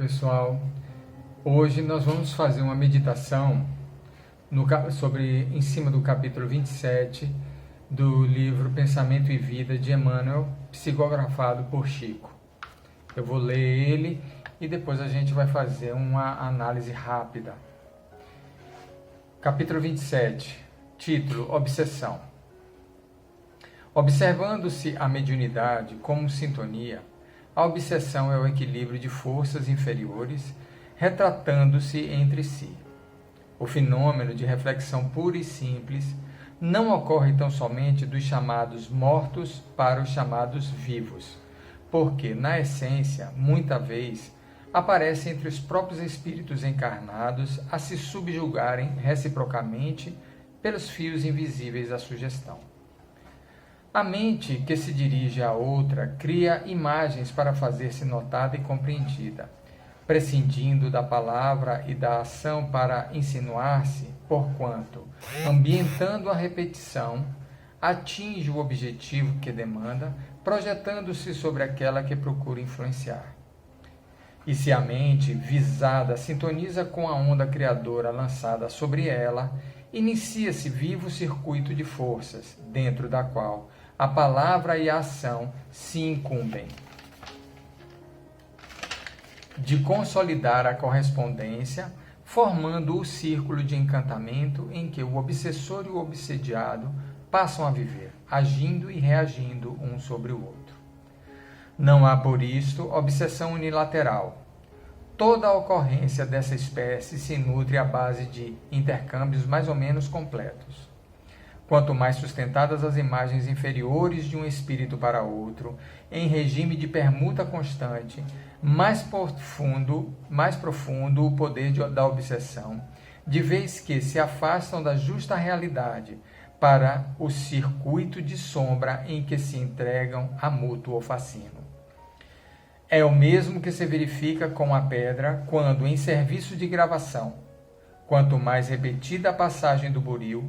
pessoal, hoje nós vamos fazer uma meditação em cima do capítulo 27 do livro Pensamento e Vida de Emmanuel, psicografado por Chico. Eu vou ler ele e depois a gente vai fazer uma análise rápida. Capítulo 27, título: Obsessão. Observando-se a mediunidade como sintonia, a obsessão é o equilíbrio de forças inferiores retratando-se entre si. O fenômeno de reflexão pura e simples não ocorre tão somente dos chamados mortos para os chamados vivos, porque, na essência, muita vez, aparece entre os próprios espíritos encarnados a se subjugarem reciprocamente pelos fios invisíveis da sugestão. A mente que se dirige à outra cria imagens para fazer-se notada e compreendida, prescindindo da palavra e da ação para insinuar-se, porquanto, ambientando a repetição, atinge o objetivo que demanda, projetando-se sobre aquela que procura influenciar. E se a mente visada sintoniza com a onda criadora lançada sobre ela, inicia-se vivo circuito de forças, dentro da qual a palavra e a ação se incumbem de consolidar a correspondência, formando o círculo de encantamento em que o obsessor e o obsediado passam a viver, agindo e reagindo um sobre o outro. Não há, por isto, obsessão unilateral. Toda a ocorrência dessa espécie se nutre à base de intercâmbios mais ou menos completos. Quanto mais sustentadas as imagens inferiores de um espírito para outro, em regime de permuta constante, mais profundo o poder da obsessão, de vez que se afastam da justa realidade para o circuito de sombra em que se entregam a mútuo fascínio. É o mesmo que se verifica com a pedra quando, em serviço de gravação, quanto mais repetida a passagem do buril,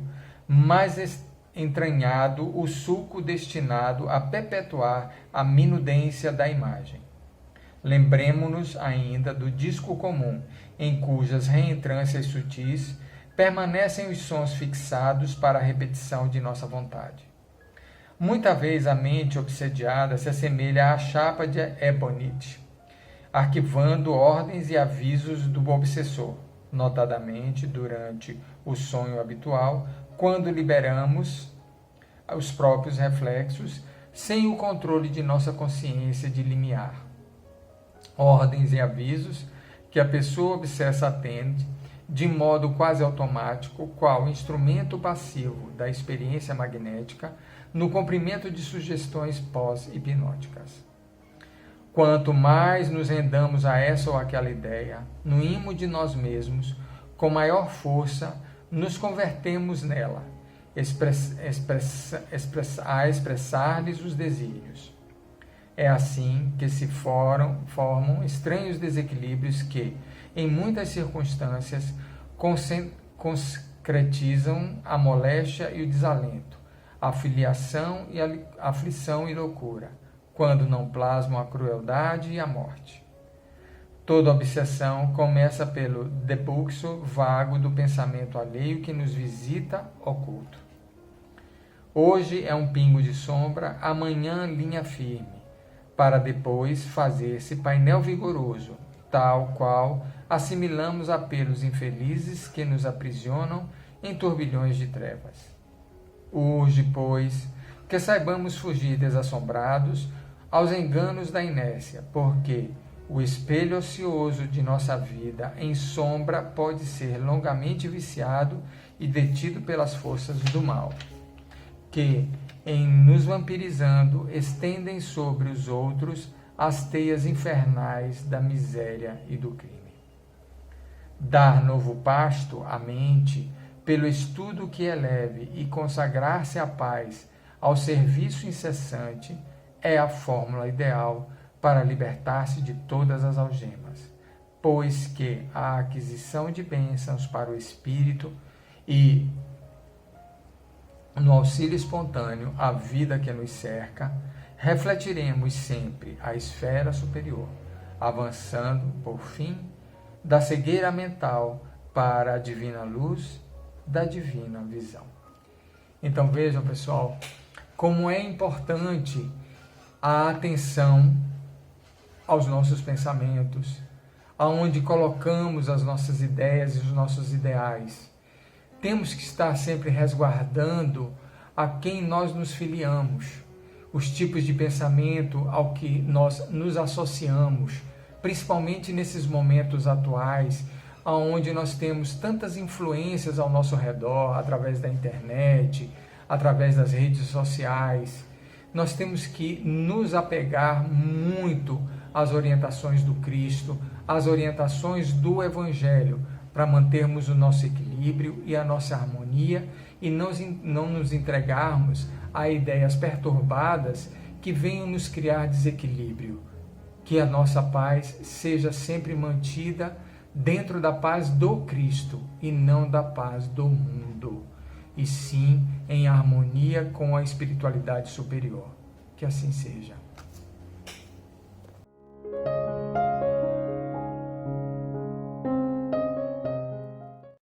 mais entranhado o sulco destinado a perpetuar a minudência da imagem. Lembremo-nos ainda do disco comum, em cujas reentrâncias sutis permanecem os sons fixados para a repetição de nossa vontade. Muita vez a mente obsediada se assemelha à chapa de ebonite, arquivando ordens e avisos do obsessor, notadamente durante o sonho habitual, quando liberamos os próprios reflexos sem o controle de nossa consciência de limiar. Ordens e avisos que a pessoa obsessa atende de modo quase automático, qual instrumento passivo da experiência magnética no cumprimento de sugestões pós-hipnóticas. Quanto mais nos rendamos a essa ou aquela ideia, no imo de nós mesmos, com maior força nos convertemos nela, a expressar-lhes os desígnios. É assim que se formam estranhos desequilíbrios que, em muitas circunstâncias, concretizam a moléstia e o desalento, a aflição e loucura, quando não plasmam a crueldade e a morte. Toda obsessão começa pelo debulxo vago do pensamento alheio que nos visita oculto. Hoje é um pingo de sombra, amanhã linha firme, para depois fazer-se painel vigoroso, tal qual assimilamos apelos infelizes que nos aprisionam em turbilhões de trevas. Urge, pois, que saibamos fugir desassombrados aos enganos da inércia, porque o espelho ocioso de nossa vida em sombra pode ser longamente viciado e detido pelas forças do mal, que, em nos vampirizando, estendem sobre os outros as teias infernais da miséria e do crime. Dar novo pasto à mente, pelo estudo que eleve e consagrar-se à paz ao serviço incessante, é a fórmula ideal para libertar-se de todas as algemas, pois que a aquisição de bênçãos para o espírito e, no auxílio espontâneo à vida que nos cerca, refletiremos sempre a esfera superior, avançando, por fim, da cegueira mental para a divina luz da divina visão. Então vejam, pessoal, como é importante a atenção aos nossos pensamentos, aonde colocamos as nossas ideias e os nossos ideais. Temos que estar sempre resguardando a quem nós nos filiamos, os tipos de pensamento ao que nós nos associamos, principalmente nesses momentos atuais, onde nós temos tantas influências ao nosso redor, através da internet, através das redes sociais. Nós temos que nos apegar muito às orientações do Cristo, às orientações do Evangelho, para mantermos o nosso equilíbrio e a nossa harmonia e não nos entregarmos a ideias perturbadas que venham nos criar desequilíbrio. Que a nossa paz seja sempre mantida dentro da paz do Cristo e não da paz do mundo, e sim em harmonia com a espiritualidade superior. Que assim seja.